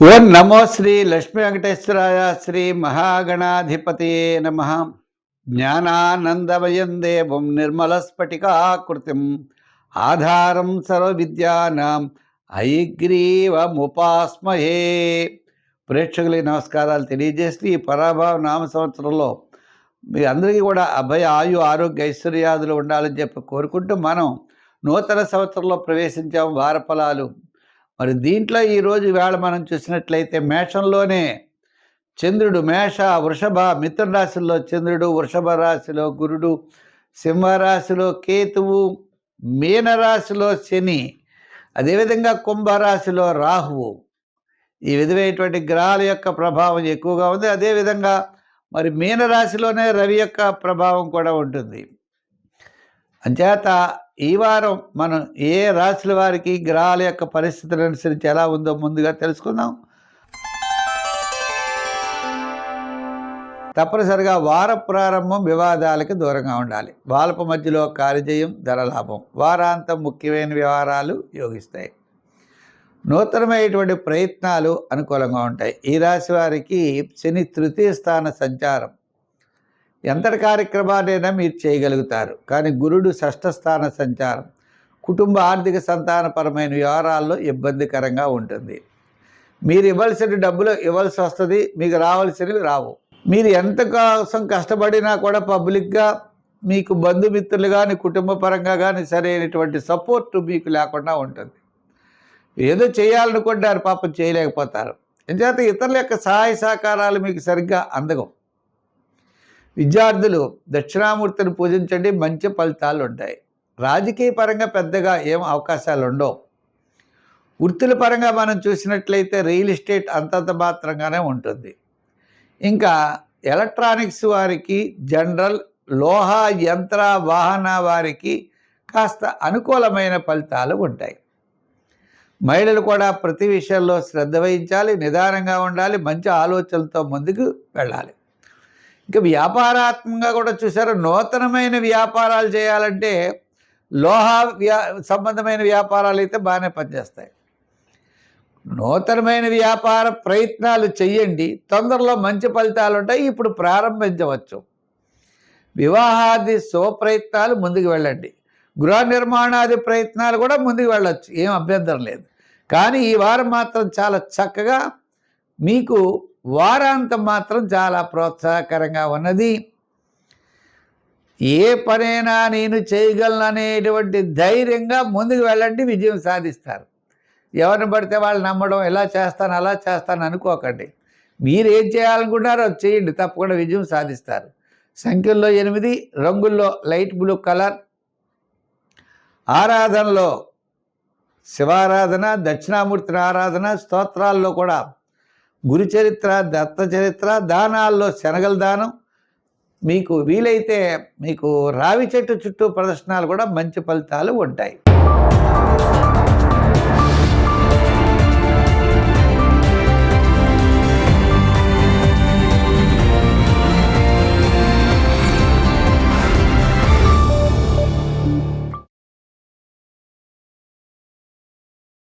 ఓం నమో శ్రీ లక్ష్మీ వెంకటేశ్వరాయ శ్రీ మహాగణాధిపతయే నమ. జ్ఞానానందమయం దేవం నిర్మలస్ఫటికాకృతిం ఆధారం సర్వవిద్యానాం హయగ్రీవముపాస్మహే. ప్రేక్షకులకి నమస్కారాలు తెలియజేస్తూ ఈ పరాభవ నామ సంవత్సరంలో మీ అందరికీ కూడా అభయ ఆయు ఆరోగ్య ఐశ్వర్యాదులు ఉండాలని చెప్పి కోరుకుంటూ మనం నూతన సంవత్సరంలో ప్రవేశించాము. వారఫలాలు మరి దీంట్లో ఈరోజు వేళ మనం చూసినట్లయితే మేషంలోనే చంద్రుడు, మేష వృషభ మిథున రాశిలో చంద్రుడు, వృషభ రాశిలో గురుడు, సింహరాశిలో కేతువు, మీనరాశిలో శని, అదేవిధంగా కుంభరాశిలో రాహువు. ఈ విధమైనటువంటి గ్రహాల యొక్క ప్రభావం ఎక్కువగా ఉంది. అదేవిధంగా మరి మీనరాశిలోనే రవి యొక్క ప్రభావం కూడా ఉంటుంది. అంచేత ఈ వారం మనం ఏ రాశుల వారికి గ్రహాల యొక్క పరిస్థితులను అనుసరించి ఎలా ఉందో ముందుగా తెలుసుకుందాం. తప్పనిసరిగా వార ప్రారంభం వివాదాలకి దూరంగా ఉండాలి. వారపు మధ్యలో కార్యజయం, ధనలాభం. వారాంతం ముఖ్యమైన వ్యవహారాలు యోగిస్తాయి. నూతనమైనటువంటి ప్రయత్నాలు అనుకూలంగా ఉంటాయి. ఈ రాశి వారికి శని తృతీయ స్థాన సంచారం ఎంతటి కార్యక్రమాలైనా మీరు చేయగలుగుతారు. కానీ గురుడు షష్ఠ స్థాన సంచారం కుటుంబ ఆర్థిక సంతానపరమైన వ్యవహారాల్లో ఇబ్బందికరంగా ఉంటుంది. మీరు ఇవ్వాల్సిన డబ్బులు ఇవ్వాల్సి వస్తుంది, మీకు రావాల్సినవి రావు. మీరు ఎంత కోసం కష్టపడినా కూడా పబ్లిక్గా మీకు బంధుమిత్రులు కానీ కుటుంబ పరంగా కానీ సరైనటువంటి సపోర్ట్ మీకు లేకుండా ఉంటుంది. ఏదో చేయాలనుకుంటారు, పాపం చేయలేకపోతారు. ఎందుచేత ఇతరుల యొక్క సహాయ సహకారాలు మీకు సరిగ్గా అందగం. విద్యార్థులు దక్షిణామూర్తిని పూజించండి, మంచి ఫలితాలు ఉంటాయి. రాజకీయ పరంగా పెద్దగా ఏం అవకాశాలు ఉండవు. వృత్తుల పరంగా మనం చూసినట్లయితే రియల్ ఎస్టేట్ అంతంత మాత్రంగానే ఉంటుంది. ఇంకా ఎలక్ట్రానిక్స్ వారికి, జనరల్, లోహ యంత్ర వాహన వారికి కాస్త అనుకూలమైన ఫలితాలు ఉంటాయి. మహిళలు కూడా ప్రతి విషయంలో శ్రద్ధ వహించాలి, నిదానంగా ఉండాలి, మంచి ఆలోచనలతో ముందుకు వెళ్ళాలి. ఇంకా వ్యాపారాత్మకంగా కూడా చూసారు, నూతనమైన వ్యాపారాలు చేయాలంటే లోహ సంబంధమైన వ్యాపారాలు అయితే బాగానే పనిచేస్తాయి. నూతనమైన వ్యాపార ప్రయత్నాలు చెయ్యండి, తొందరలో మంచి ఫలితాలు ఉంటాయి. ఇప్పుడు ప్రారంభించవచ్చు. వివాహాది శుభప్రయత్నాలు ముందుకు వెళ్ళండి. గృహ నిర్మాణాది ప్రయత్నాలు కూడా ముందుకు వెళ్ళచ్చు, ఏం అభ్యంతరం లేదు. కానీ ఈ వారం మాత్రం చాలా చక్కగా మీకు వారాంతం మాత్రం చాలా ప్రోత్సాహకరంగా ఉన్నది. ఏ పనైనా నేను చేయగలను అనేటువంటి ధైర్యంగా ముందుకు వెళ్ళండి, విజయం సాధిస్తారు. ఎవరిని పడితే వాళ్ళు నమ్మడం, ఇలా చేస్తాను అలా చేస్తాను అనుకోకండి. మీరు ఏం చేయాలనుకుంటారో అది చేయండి, తప్పకుండా విజయం సాధిస్తారు. సంఖ్యల్లో 8, రంగుల్లో లైట్ బ్లూ కలర్. ఆరాధనలో శివారాధన, దక్షిణామూర్తిని ఆరాధన, స్తోత్రాల్లో కూడా గురు చరిత్ర, దత్త చరిత్ర, దానాల్లో శనగల దానం. మీకు వీలైతే మీకు రావి చెట్టు చుట్టూ ప్రదర్శనలు కూడా మంచి ఫలితాలు ఉంటాయి.